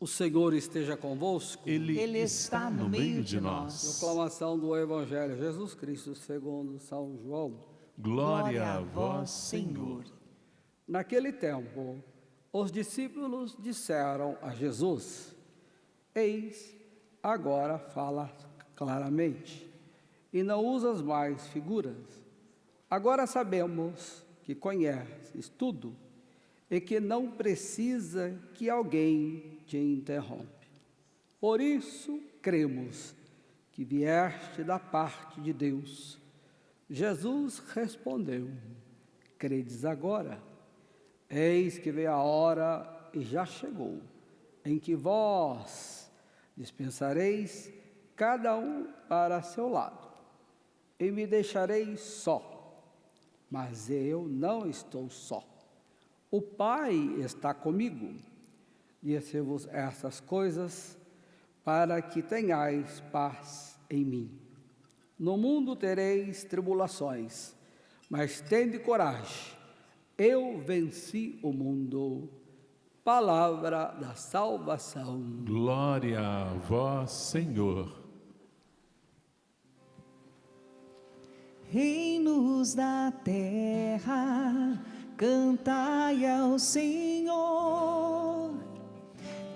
O Senhor esteja convosco. Ele está no meio de nós. Proclamação do Evangelho de Jesus Cristo segundo São João. Glória a vós, Senhor. Naquele tempo, os discípulos disseram a Jesus: Eis, agora fala claramente, e não usas mais figuras. Agora sabemos que conheces tudo e que não precisa que alguém te interrompe. Por isso, cremos que vieste da parte de Deus. Jesus respondeu: Credes agora? Eis que veio a hora e já chegou, em que vós dispensareis cada um para seu lado, e me deixareis só. Mas eu não estou só. O Pai está comigo. Disse-vos essas coisas para que tenhais paz em mim. No mundo tereis tribulações, mas tende coragem. Eu venci o mundo. Palavra da salvação. Glória a vós, Senhor. Reinos da terra, cantai ao Senhor.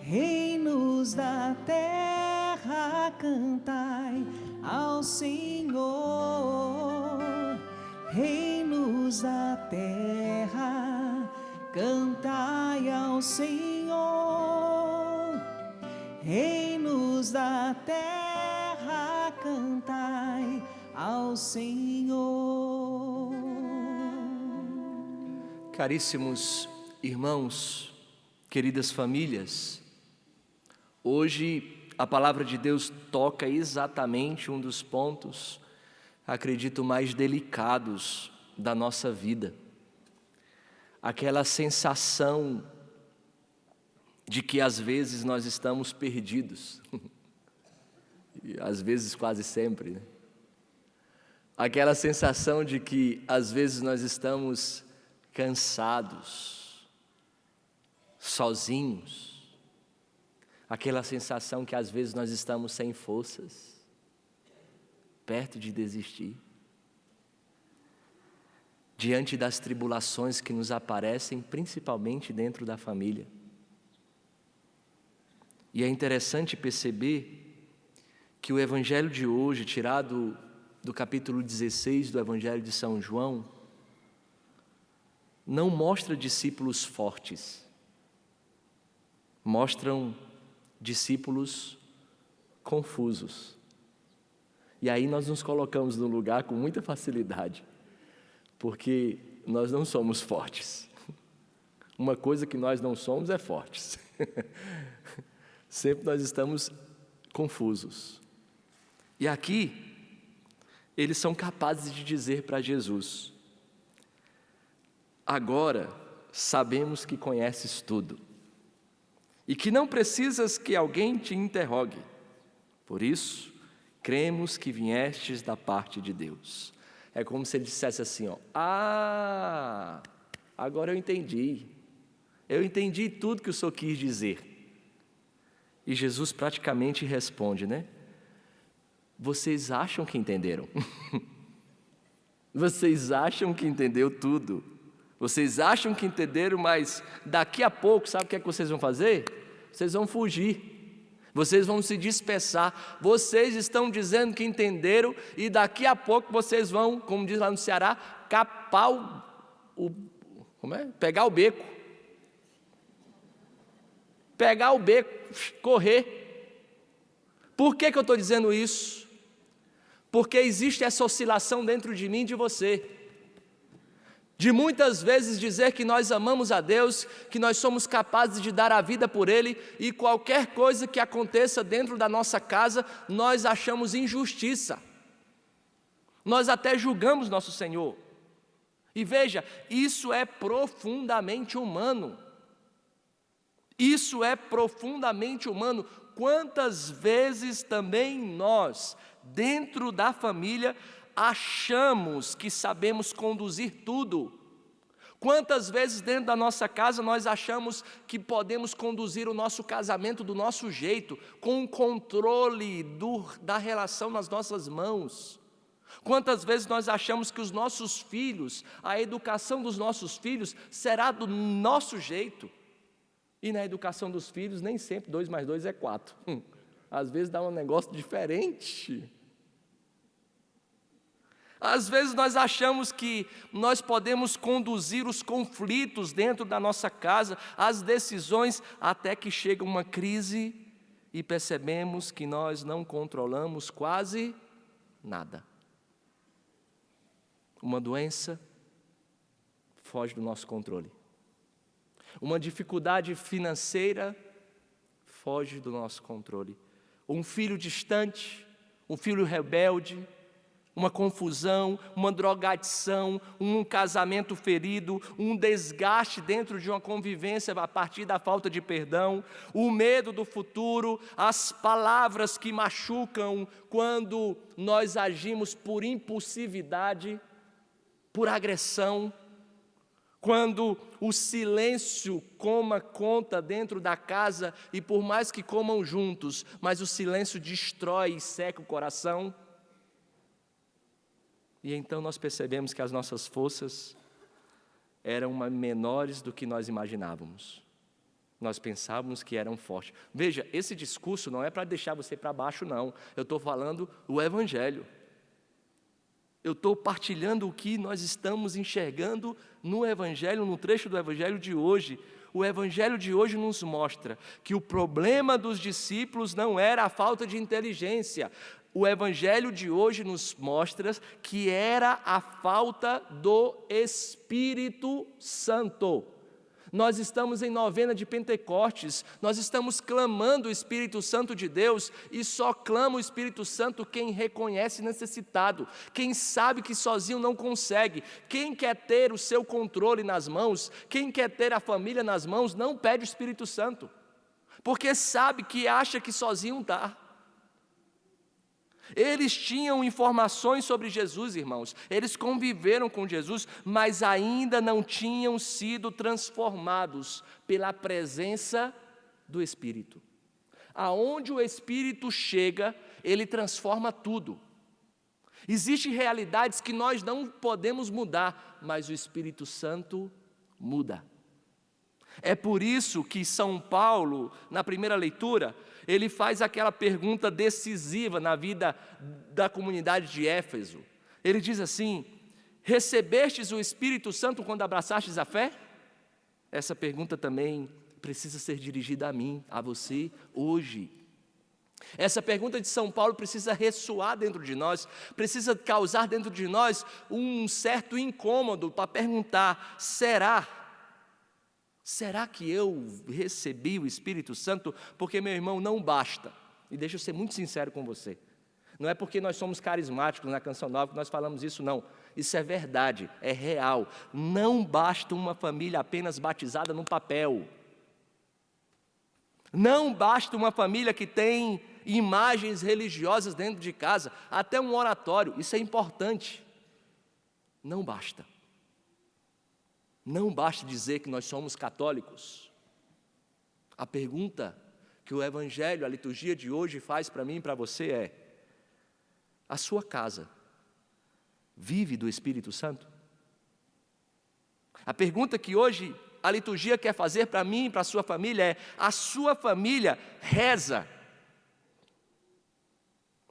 Reinos da terra, cantai ao Senhor. Reinos da terra, cantai ao Senhor. Reinos da terra, cantai ao Senhor. Caríssimos irmãos, queridas famílias, hoje a palavra de Deus toca exatamente um dos pontos, acredito, mais delicados da nossa vida. Aquela sensação de que às vezes nós estamos perdidos, e às vezes quase sempre, né? Aquela sensação de que às vezes nós estamos cansados, sozinhos. Aquela sensação que às vezes nós estamos sem forças, perto de desistir. Diante das tribulações que nos aparecem, principalmente dentro da família. E é interessante perceber que o Evangelho de hoje, tirado do capítulo 16 do Evangelho de São João, não mostra discípulos fortes, mostram discípulos confusos. E aí nós nos colocamos no lugar com muita facilidade, porque nós não somos fortes. Uma coisa que nós não somos é fortes. Sempre nós estamos confusos. E aqui, eles são capazes de dizer para Jesus: agora sabemos que conheces tudo e que não precisas que alguém te interrogue. Por isso, cremos que viestes da parte de Deus. É como se ele dissesse assim, ó: agora eu entendi. Eu entendi tudo que o Senhor quis dizer. E Jesus praticamente responde, né? Vocês acham que entenderam? Vocês acham que entendeu tudo? Vocês acham que entenderam, mas daqui a pouco, sabe o que é que vocês vão fazer? Vocês vão fugir. Vocês vão se dispersar. Vocês estão dizendo que entenderam e daqui a pouco vocês vão, como diz lá no Ceará, pegar o beco. Pegar o beco, correr. Por que eu estou dizendo isso? Porque existe essa oscilação dentro de mim e de você, de muitas vezes dizer que nós amamos a Deus, que nós somos capazes de dar a vida por Ele, e qualquer coisa que aconteça dentro da nossa casa, nós achamos injustiça, nós até julgamos nosso Senhor. E veja, isso é profundamente humano. Isso é profundamente humano. Quantas vezes também nós, dentro da família, achamos que sabemos conduzir tudo. Quantas vezes dentro da nossa casa nós achamos que podemos conduzir o nosso casamento do nosso jeito, com o controle da relação nas nossas mãos? Quantas vezes nós achamos que os nossos filhos, a educação dos nossos filhos será do nosso jeito? E na educação dos filhos nem sempre 2 mais 2 é 4. Às vezes dá um negócio diferente. Às vezes nós achamos que nós podemos conduzir os conflitos dentro da nossa casa, as decisões, até que chega uma crise e percebemos que nós não controlamos quase nada. Uma doença foge do nosso controle. Uma dificuldade financeira foge do nosso controle. Um filho distante, um filho rebelde, uma confusão, uma drogadição, um casamento ferido, um desgaste dentro de uma convivência a partir da falta de perdão, o medo do futuro, as palavras que machucam quando nós agimos por impulsividade, por agressão, quando o silêncio toma conta dentro da casa e por mais que comam juntos, mas o silêncio destrói e seca o coração. E então nós percebemos que as nossas forças eram menores do que nós imaginávamos. Nós pensávamos que eram fortes. Veja, esse discurso não é para deixar você para baixo, não. Eu estou falando o Evangelho. Eu estou partilhando o que nós estamos enxergando no Evangelho, no trecho do Evangelho de hoje. O Evangelho de hoje nos mostra que o problema dos discípulos não era a falta de inteligência. O Evangelho de hoje nos mostra que era a falta do Espírito Santo. Nós estamos em novena de Pentecostes, nós estamos clamando o Espírito Santo de Deus, e só clama o Espírito Santo quem reconhece necessitado, quem sabe que sozinho não consegue, quem quer ter o seu controle nas mãos, quem quer ter a família nas mãos, não pede o Espírito Santo, porque sabe que acha que sozinho dá. Eles tinham informações sobre Jesus, irmãos, eles conviveram com Jesus, mas ainda não tinham sido transformados pela presença do Espírito. Aonde o Espírito chega, ele transforma tudo. Existem realidades que nós não podemos mudar, mas o Espírito Santo muda. É por isso que São Paulo, na primeira leitura, ele faz aquela pergunta decisiva na vida da comunidade de Éfeso. Ele diz assim: recebestes o Espírito Santo quando abraçastes a fé? Essa pergunta também precisa ser dirigida a mim, a você, hoje. Essa pergunta de São Paulo precisa ressoar dentro de nós, precisa causar dentro de nós um certo incômodo para perguntar: será que eu recebi o Espírito Santo? Porque, meu irmão, não basta, e deixa eu ser muito sincero com você, não é porque nós somos carismáticos na Canção Nova que nós falamos isso, não. Isso é verdade, é real. Não basta uma família apenas batizada no papel. Não basta uma família que tem imagens religiosas dentro de casa, até um oratório, isso é importante. Não basta. Não basta dizer que nós somos católicos. A pergunta que o Evangelho, a liturgia de hoje faz para mim e para você é: a sua casa vive do Espírito Santo? A pergunta que hoje a liturgia quer fazer para mim e para a sua família é: a sua família reza?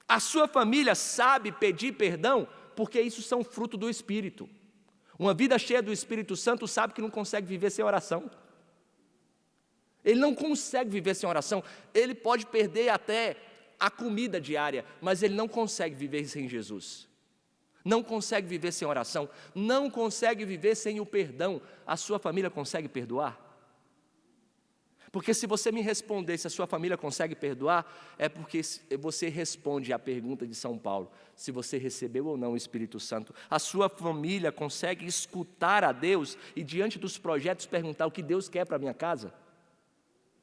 A sua família sabe pedir perdão? Porque isso são fruto do Espírito. Uma vida cheia do Espírito Santo sabe que não consegue viver sem oração. Ele não consegue viver sem oração. Ele pode perder até a comida diária, mas ele não consegue viver sem Jesus. Não consegue viver sem oração. Não consegue viver sem o perdão. A sua família consegue perdoar? Porque se você me responder se a sua família consegue perdoar, é porque você responde à pergunta de São Paulo, se você recebeu ou não o Espírito Santo. A sua família consegue escutar a Deus e diante dos projetos perguntar o que Deus quer para a minha casa?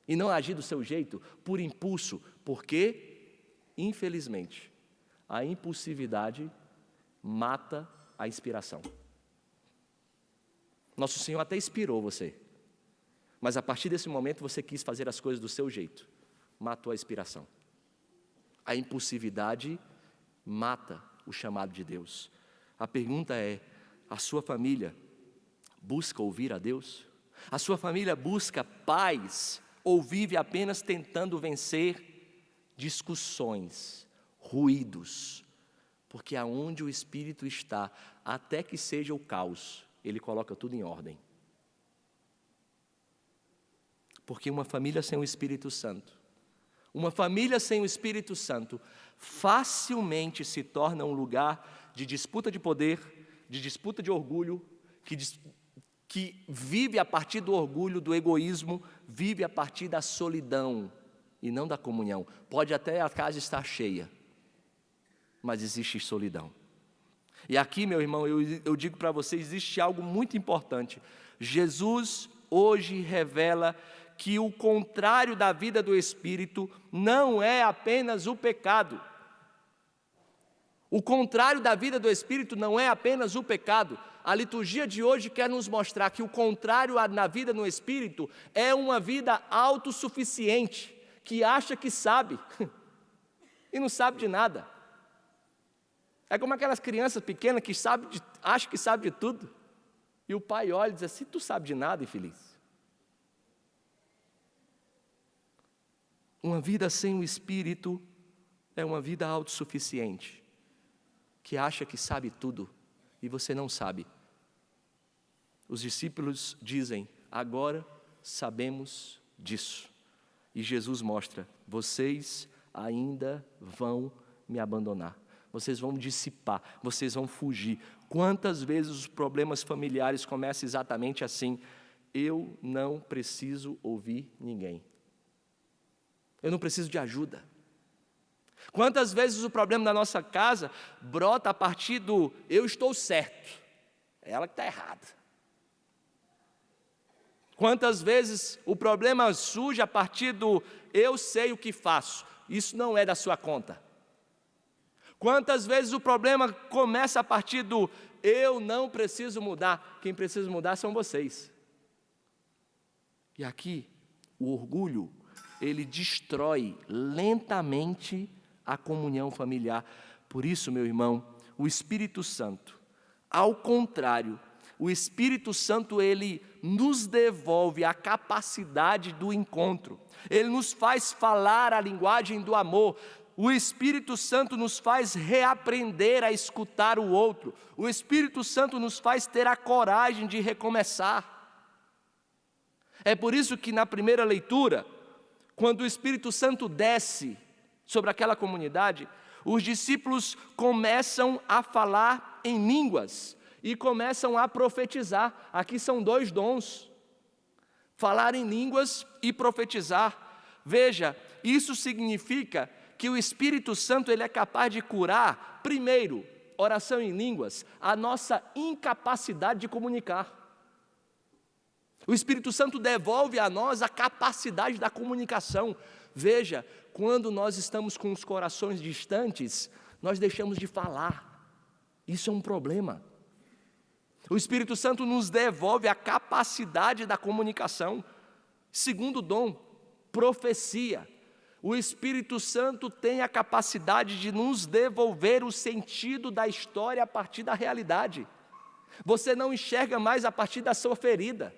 E não agir do seu jeito, por impulso, porque, infelizmente, a impulsividade mata a inspiração. Nosso Senhor até inspirou você, mas a partir desse momento você quis fazer as coisas do seu jeito. Matou a inspiração. A impulsividade mata o chamado de Deus. A pergunta é: a sua família busca ouvir a Deus? A sua família busca paz ou vive apenas tentando vencer discussões, ruídos? Porque aonde o Espírito está, até que seja o caos, Ele coloca tudo em ordem. Porque uma família sem o Espírito Santo, uma família sem o Espírito Santo, facilmente se torna um lugar de disputa de poder, de disputa de orgulho, que vive a partir do orgulho, do egoísmo, vive a partir da solidão e não da comunhão. Pode até a casa estar cheia, mas existe solidão. E aqui, meu irmão, eu digo para você, existe algo muito importante. Jesus hoje revela que o contrário da vida do Espírito não é apenas o pecado. O contrário da vida do Espírito não é apenas o pecado. A liturgia de hoje quer nos mostrar que o contrário na vida no Espírito é uma vida autossuficiente, que acha que sabe e não sabe de nada. É como aquelas crianças pequenas que acham que sabe de tudo. E o pai olha e diz assim: tu sabe de nada, infeliz. Uma vida sem o Espírito é uma vida autossuficiente, que acha que sabe tudo e você não sabe. Os discípulos dizem: agora sabemos disso. E Jesus mostra: vocês ainda vão me abandonar, vocês vão dissipar, vocês vão fugir. Quantas vezes os problemas familiares começam exatamente assim: eu não preciso ouvir ninguém, eu não preciso de ajuda. Quantas vezes o problema da nossa casa brota a partir do eu estou certo, é ela que está errada. Quantas vezes o problema surge a partir do eu sei o que faço, isso não é da sua conta. Quantas vezes o problema começa a partir do eu não preciso mudar, quem precisa mudar são vocês. E aqui, o orgulho, ele destrói lentamente a comunhão familiar. Por isso, meu irmão, o Espírito Santo, ao contrário, o Espírito Santo, ele nos devolve a capacidade do encontro. Ele nos faz falar a linguagem do amor. O Espírito Santo nos faz reaprender a escutar o outro. O Espírito Santo nos faz ter a coragem de recomeçar. É por isso que na primeira leitura, quando o Espírito Santo desce sobre aquela comunidade, os discípulos começam a falar em línguas e começam a profetizar. Aqui são dois dons: falar em línguas e profetizar. Veja, isso significa que o Espírito Santo ele é capaz de curar, primeiro, oração em línguas, a nossa incapacidade de comunicar. O Espírito Santo devolve a nós a capacidade da comunicação. Veja, quando nós estamos com os corações distantes, nós deixamos de falar. Isso é um problema. O Espírito Santo nos devolve a capacidade da comunicação. Segundo dom, profecia. O Espírito Santo tem a capacidade de nos devolver o sentido da história a partir da realidade. Você não enxerga mais a partir da sua ferida.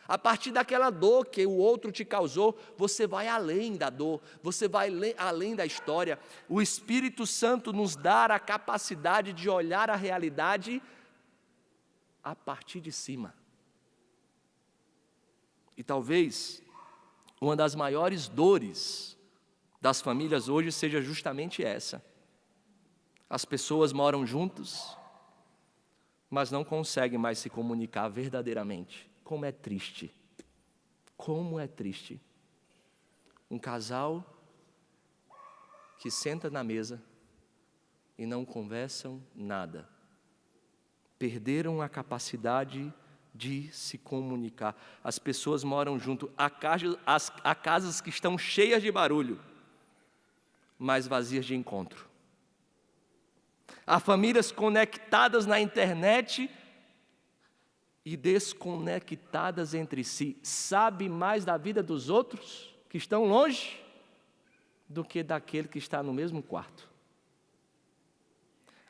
A partir daquela dor que o outro te causou, você vai além da dor, você vai além da história. O Espírito Santo nos dá a capacidade de olhar a realidade a partir de cima. E talvez uma das maiores dores das famílias hoje seja justamente essa. As pessoas moram juntos, mas não conseguem mais se comunicar verdadeiramente. Como é triste, como é triste. Um casal que senta na mesa e não conversam nada. Perderam a capacidade de se comunicar. As pessoas moram junto, há casas que estão cheias de barulho, mas vazias de encontro. Há famílias conectadas na internet e desconectadas entre si, sabe mais da vida dos outros que estão longe do que daquele que está no mesmo quarto.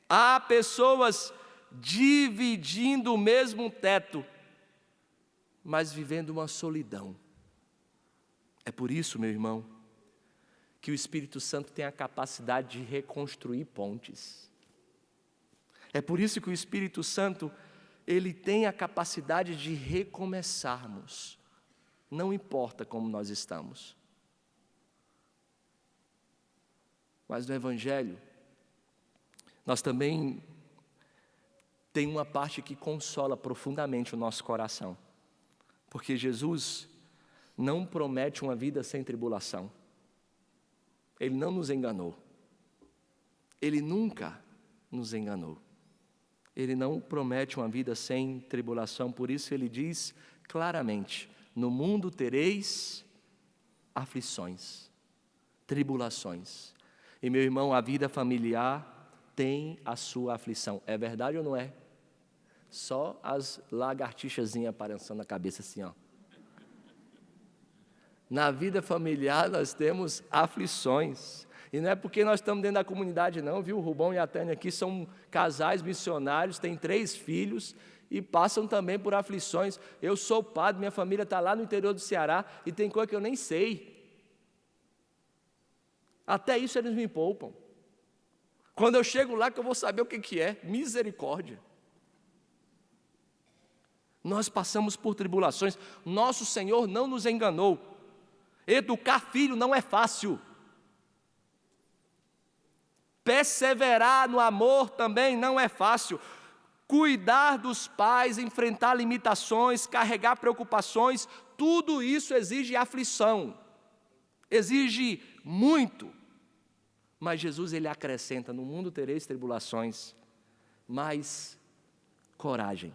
Há pessoas dividindo o mesmo teto, mas vivendo uma solidão. É por isso, meu irmão, que o Espírito Santo tem a capacidade de reconstruir pontes. É por isso que o Espírito Santo, ele tem a capacidade de recomeçarmos, não importa como nós estamos. Mas no Evangelho, nós também tem uma parte que consola profundamente o nosso coração, porque Jesus não promete uma vida sem tribulação. Ele não nos enganou. Ele nunca nos enganou. Ele não promete uma vida sem tribulação, por isso ele diz claramente: no mundo tereis aflições, tribulações. E meu irmão, a vida familiar tem a sua aflição. É verdade ou não é? Só as lagartixazinhas aparecendo na cabeça assim, ó. Na vida familiar nós temos aflições. E não é porque nós estamos dentro da comunidade não, viu? O Rubão e a Tânia aqui são casais missionários, têm 3 filhos e passam também por aflições. Eu sou padre, minha família está lá no interior do Ceará e tem coisa que eu nem sei. Até isso eles me poupam. Quando eu chego lá que eu vou saber o que é. Misericórdia. Nós passamos por tribulações. Nosso Senhor não nos enganou. Educar filho não é fácil. Perseverar no amor também não é fácil. Cuidar dos pais, enfrentar limitações, carregar preocupações, tudo isso exige aflição. Exige muito. Mas Jesus, ele acrescenta: no mundo tereis tribulações, mas coragem,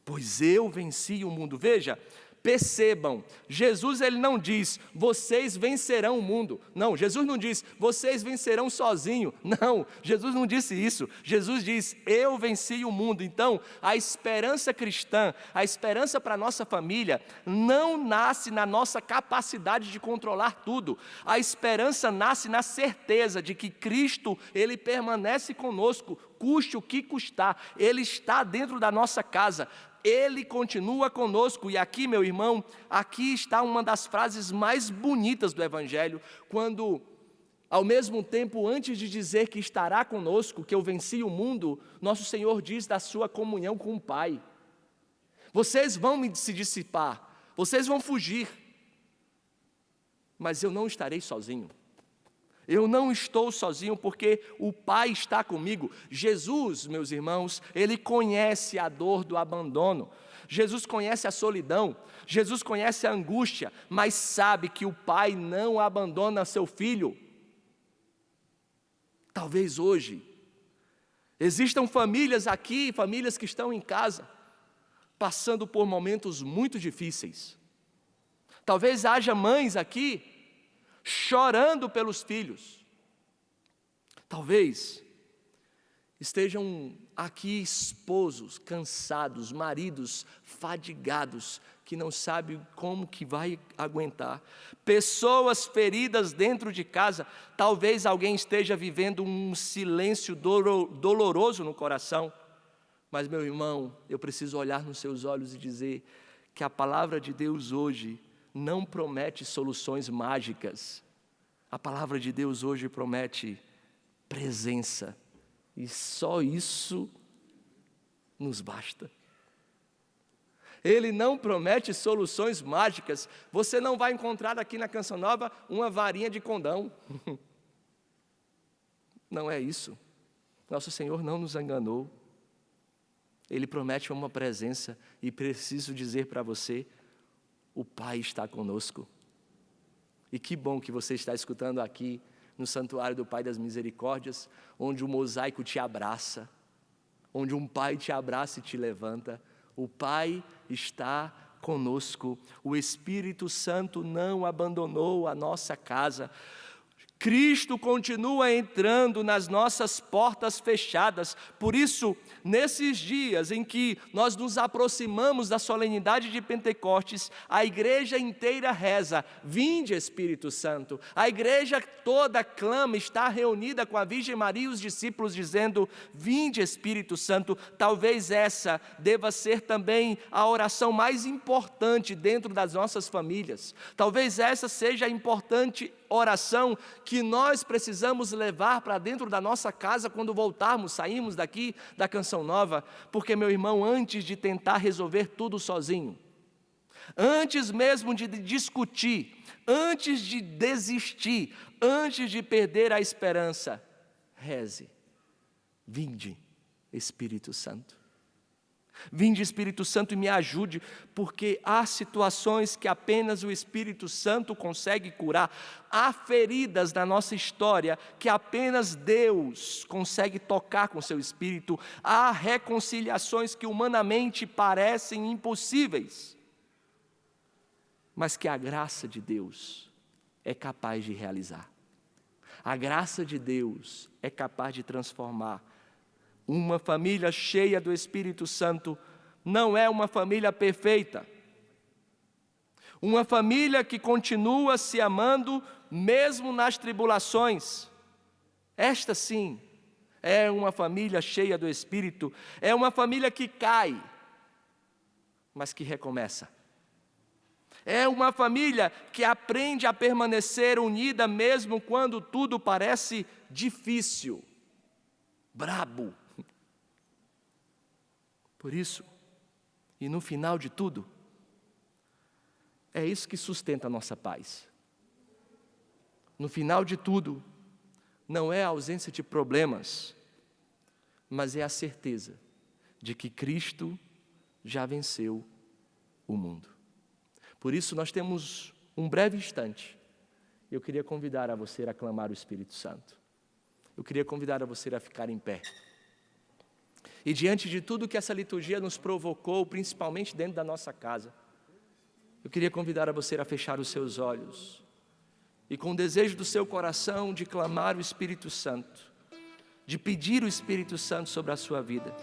pois eu venci o mundo. Veja, percebam, Jesus ele não diz, vocês vencerão o mundo. Não, Jesus não diz, vocês vencerão sozinho. Não, Jesus não disse isso. Jesus diz, eu venci o mundo. Então, a esperança cristã, a esperança para a nossa família, não nasce na nossa capacidade de controlar tudo. A esperança nasce na certeza de que Cristo, ele permanece conosco, custe o que custar. Ele está dentro da nossa casa. Ele continua conosco. E aqui, meu irmão, aqui está uma das frases mais bonitas do Evangelho, quando, ao mesmo tempo, antes de dizer que estará conosco, que eu venci o mundo, nosso Senhor diz da sua comunhão com o Pai. Vocês vão se dissipar, vocês vão fugir, mas eu não estarei sozinho. Eu não estou sozinho porque o Pai está comigo. Jesus, meus irmãos, ele conhece a dor do abandono. Jesus conhece a solidão. Jesus conhece a angústia, mas sabe que o Pai não abandona seu filho. Talvez hoje existam famílias aqui, famílias que estão em casa, passando por momentos muito difíceis. Talvez haja mães aqui chorando pelos filhos. Talvez estejam aqui esposos cansados, maridos fadigados, que não sabem como que vai aguentar. Pessoas feridas dentro de casa. Talvez alguém esteja vivendo um silêncio doloroso no coração. Mas, meu irmão, eu preciso olhar nos seus olhos e dizer que a palavra de Deus hoje não promete soluções mágicas. A palavra de Deus hoje promete presença. E só isso nos basta. Ele não promete soluções mágicas. Você não vai encontrar aqui na Canção Nova uma varinha de condão. Não é isso. Nosso Senhor não nos enganou. Ele promete uma presença. E preciso dizer para você, o Pai está conosco. E que bom que você está escutando aqui no Santuário do Pai das Misericórdias, onde o mosaico te abraça, onde um Pai te abraça e te levanta. O Pai está conosco. O Espírito Santo não abandonou a nossa casa. Cristo continua entrando nas nossas portas fechadas. Por isso, nesses dias em que nós nos aproximamos da solenidade de Pentecostes, a igreja inteira reza: vinde Espírito Santo. A igreja toda clama, está reunida com a Virgem Maria e os discípulos dizendo: vinde Espírito Santo. Talvez essa deva ser também a oração mais importante dentro das nossas famílias. Talvez essa seja a importante oração que nós precisamos levar para dentro da nossa casa quando voltarmos, saímos daqui da Canção Nova, porque, meu irmão, antes de tentar resolver tudo sozinho, antes mesmo de discutir, antes de desistir, antes de perder a esperança, reze: vinde Espírito Santo. Vinde Espírito Santo e me ajude, porque há situações que apenas o Espírito Santo consegue curar. Há feridas na nossa história que apenas Deus consegue tocar com seu Espírito. Há reconciliações que humanamente parecem impossíveis, mas que a graça de Deus é capaz de realizar. A graça de Deus é capaz de transformar. Uma família cheia do Espírito Santo não é uma família perfeita. Uma família que continua se amando mesmo nas tribulações. Esta sim é uma família cheia do Espírito. É uma família que cai, mas que recomeça. É uma família que aprende a permanecer unida mesmo quando tudo parece difícil, brabo. Por isso, e no final de tudo, é isso que sustenta a nossa paz. No final de tudo, não é a ausência de problemas, mas é a certeza de que Cristo já venceu o mundo. Por isso, nós temos um breve instante. Eu queria convidar a você a clamar o Espírito Santo. Eu queria convidar a você a ficar em pé. E diante de tudo que essa liturgia nos provocou, principalmente dentro da nossa casa, eu queria convidar a você a fechar os seus olhos e, com o desejo do seu coração de clamar o Espírito Santo, de pedir o Espírito Santo sobre a sua vida.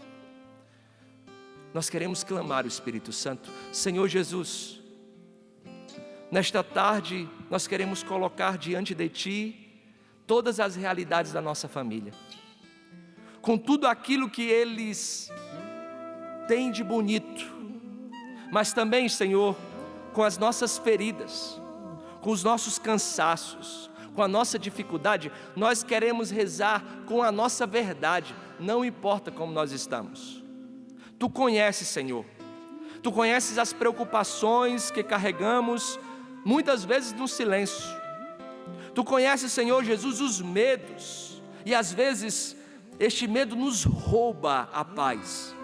Nós queremos clamar o Espírito Santo. Senhor Jesus, nesta tarde nós queremos colocar diante de Ti todas as realidades da nossa família, com tudo aquilo que eles têm de bonito, mas também, Senhor, com as nossas feridas, com os nossos cansaços, com a nossa dificuldade. Nós queremos rezar com a nossa verdade, não importa como nós estamos. Tu conheces, Senhor, Tu conheces as preocupações que carregamos, muitas vezes no silêncio. Tu conheces, Senhor Jesus, os medos, e às vezes este medo nos rouba a paz.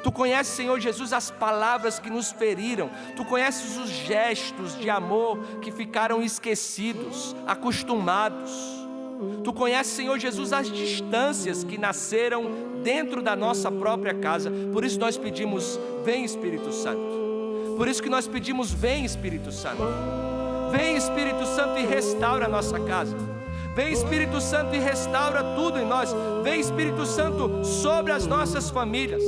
Tu conheces, Senhor Jesus, as palavras que nos feriram. Tu conheces os gestos de amor que ficaram esquecidos, acostumados. Tu conheces, Senhor Jesus, as distâncias que nasceram dentro da nossa própria casa. Por isso nós pedimos: vem Espírito Santo. Por isso que nós pedimos: vem Espírito Santo. Vem Espírito Santo e restaura a nossa casa. Vem Espírito Santo e restaura tudo em nós. Vem Espírito Santo sobre as nossas famílias.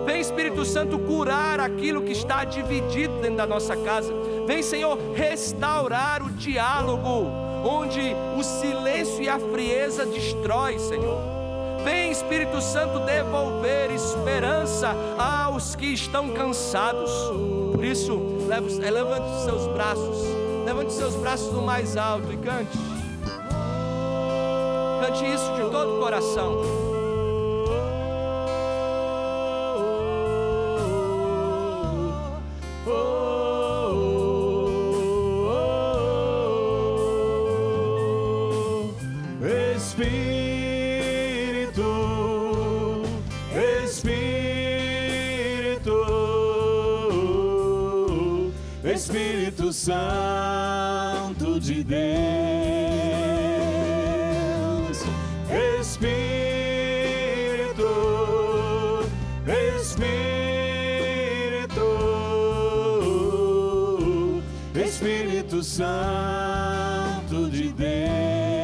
Vem Espírito Santo curar aquilo que está dividido dentro da nossa casa. Vem, Senhor, restaurar o diálogo onde o silêncio e a frieza destrói, Senhor. Vem Espírito Santo devolver esperança aos que estão cansados. Por isso, levante os seus braços. Levante os seus braços no mais alto e cante. Cante isso de todo o coração. Espírito Santo de Deus, Espírito, Espírito Santo de Deus.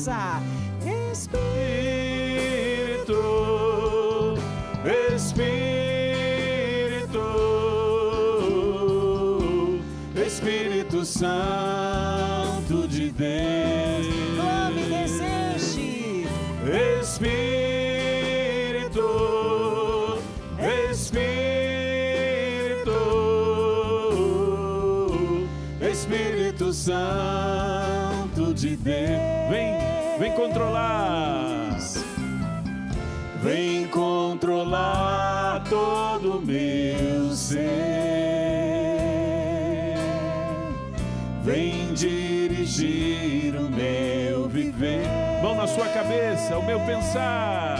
força. Espírito, Espírito, Espírito Santo de Deus. Clame e deseje. Espírito, Espírito, Espírito Santo de Deus. Vem controlar. Vem controlar todo o meu ser. Vem dirigir o meu viver. Mão na sua cabeça, o meu pensar.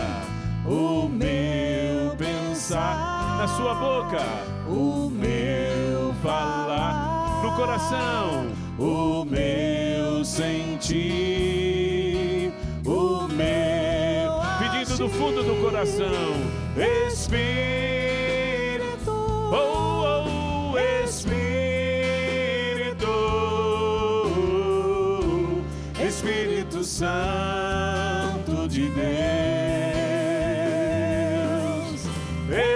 O meu pensar na sua boca. O meu falar no coração. O meu sentir. O meu pedindo do fundo do coração. Espírito, oh, oh, Espírito, Espírito Santo de Deus.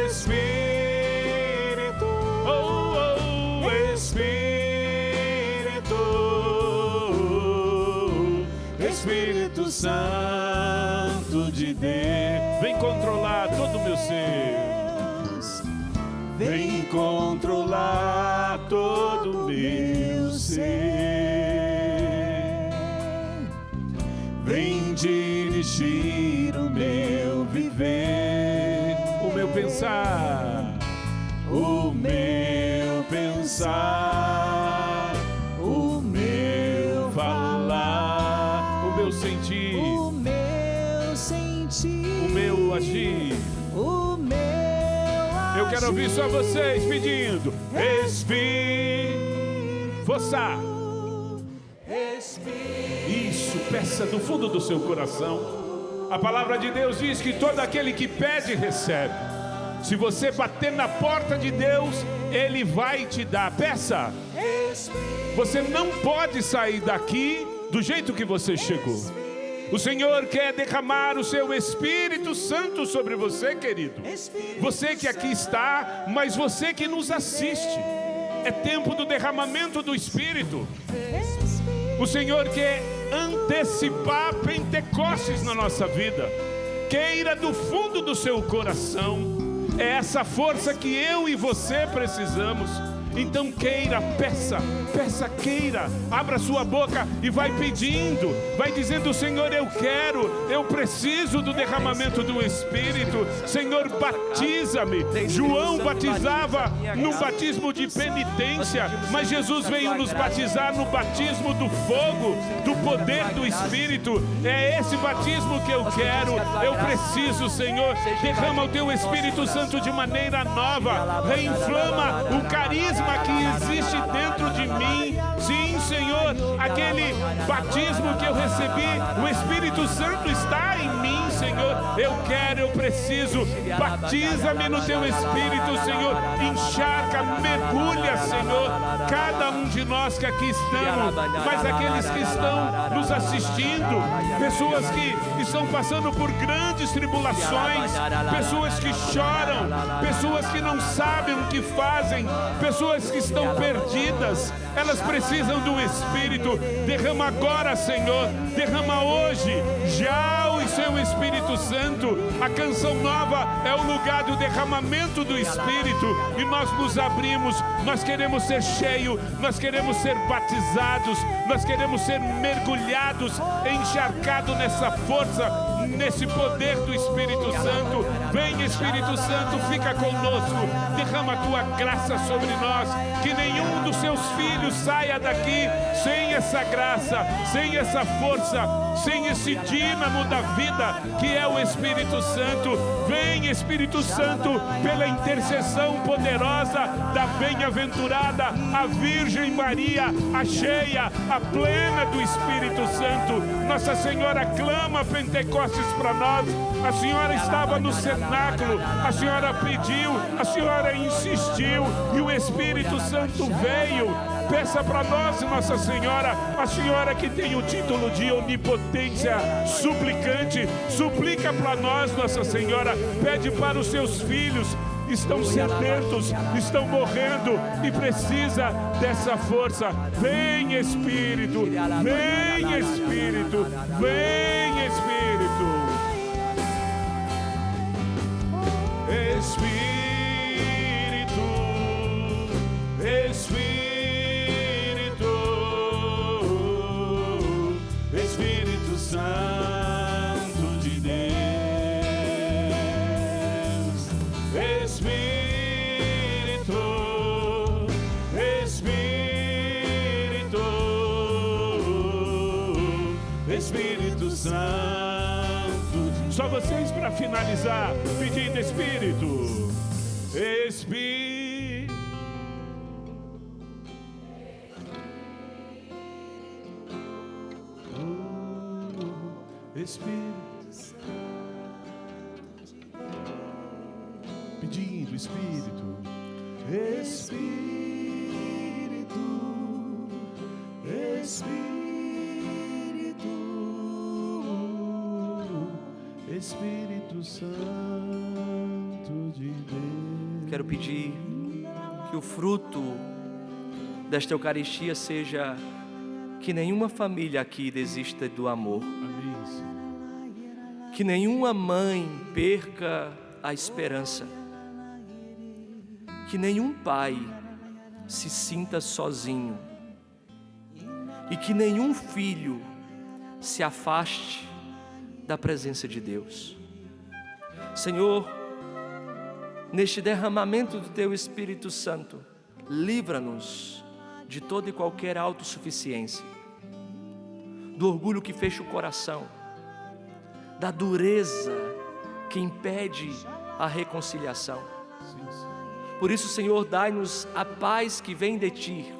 Espírito, oh, oh, Espírito, Espírito Santo de Deus. Vem controlar todo o meu ser. Vem controlar todo o meu ser. Vem dirigir o meu viver. O meu pensar. O meu pensar. O meu falar. O meu sentir. O meu sentir. O meu agir. O meu agir. Eu quero ouvir só vocês pedindo. Espírito. Força. Isso, peça do fundo do seu coração. A palavra de Deus diz que todo aquele que pede, recebe. Se você bater na porta de Deus, Ele vai te dar. Peça. Você não pode sair daqui do jeito que você chegou. O Senhor quer derramar o seu Espírito Santo sobre você, querido. Você que aqui está, mas você que nos assiste. É tempo do derramamento do Espírito. O Senhor quer antecipar Pentecostes na nossa vida. Queira do fundo do seu coração. É essa força que eu e você precisamos. Então queira, peça, queira. Abra sua boca e vai pedindo. Vai dizendo: Senhor, eu quero, eu preciso do derramamento do Espírito. Senhor, batiza-me. João batizava no batismo de penitência, mas Jesus veio nos batizar no batismo do fogo, do poder do Espírito. É esse batismo que eu quero, eu preciso, Senhor. Derrama o teu Espírito Santo de maneira nova. Reinflama o carisma que existe dentro de mim. Sim, Senhor, aquele batismo que eu recebi, o Espírito Santo está em mim, Senhor. Eu quero, eu preciso. Batiza-me no teu Espírito, Senhor. Encharca, mergulha, Senhor, cada um de nós que aqui estamos, mas aqueles que estão nos assistindo, pessoas que estão passando por grandes tribulações, pessoas que choram, pessoas que não sabem o que fazem, pessoas que estão perdidas. Elas precisam do Espírito. Derrama agora, Senhor. Derrama hoje, já o seu Espírito Santo. A canção nova é o lugar do derramamento do Espírito. E nós nos abrimos. Nós queremos ser cheios. Nós queremos ser batizados. Nós queremos ser mergulhados, encharcados nessa força, nesse poder do Espírito Santo. Vem, Espírito Santo, fica conosco. Derrama a tua graça sobre nós. Que nenhum dos seus filhos saia daqui sem essa graça, sem essa força, sem esse dínamo da vida que é o Espírito Santo. Vem, Espírito Santo, pela intercessão poderosa da bem-aventurada, a Virgem Maria, a cheia, a plena do Espírito Santo. Nossa Senhora clama Pentecostes destes para nós. A senhora estava no cenáculo, a senhora pediu, a senhora insistiu e o Espírito Santo veio. Peça para nós, Nossa Senhora, a senhora que tem o título de onipotência suplicante, suplica para nós, Nossa Senhora, pede para os seus filhos, estão sedentos, estão morrendo e precisa dessa força. Vem Espírito, vem Espírito, vem Espírito. Espírito, Espírito, Espírito Santo de Deus. Espírito, Espírito, Espírito Santo. Só vocês para finalizar, pedindo Espírito, Espírito, Espírito, pedindo Espírito, Espírito, Espírito, Espírito Santo de Deus. Quero pedir que o fruto desta Eucaristia seja que nenhuma família aqui desista do amor. Amém, Senhor. Que nenhuma mãe perca a esperança. Que nenhum pai se sinta sozinho. E que nenhum filho se afaste da presença de Deus. Senhor, neste derramamento do Teu Espírito Santo, livra-nos de toda e qualquer autossuficiência, do orgulho que fecha o coração, da dureza que impede a reconciliação. Por isso, Senhor, dai-nos a paz que vem de Ti,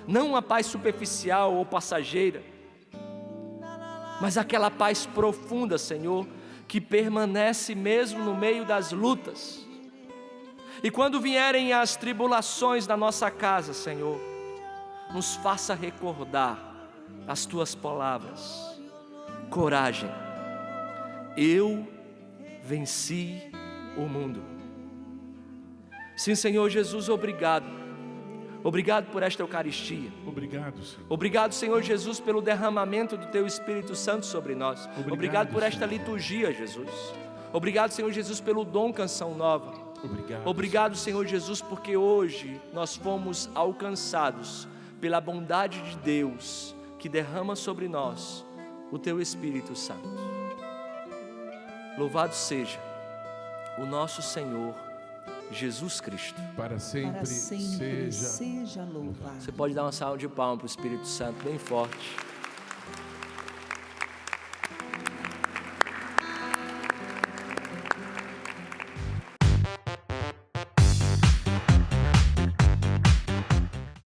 não a paz superficial ou passageira, mas aquela paz profunda, Senhor, que permanece mesmo no meio das lutas. E quando vierem as tribulações na nossa casa, Senhor, nos faça recordar as Tuas palavras: coragem, eu venci o mundo. Sim, Senhor Jesus, obrigado. Obrigado por esta Eucaristia. Obrigado, Senhor. Obrigado, Senhor Jesus, pelo derramamento do Teu Espírito Santo sobre nós. Obrigado por esta liturgia, Jesus. Obrigado, Senhor Jesus, pelo dom Canção Nova. Obrigado, Senhor Jesus, porque hoje nós fomos alcançados pela bondade de Deus que derrama sobre nós o Teu Espírito Santo. Louvado seja o nosso Senhor Jesus Cristo. Para sempre seja seja louvado. Você pode dar uma salva de palmas para o Espírito Santo bem forte.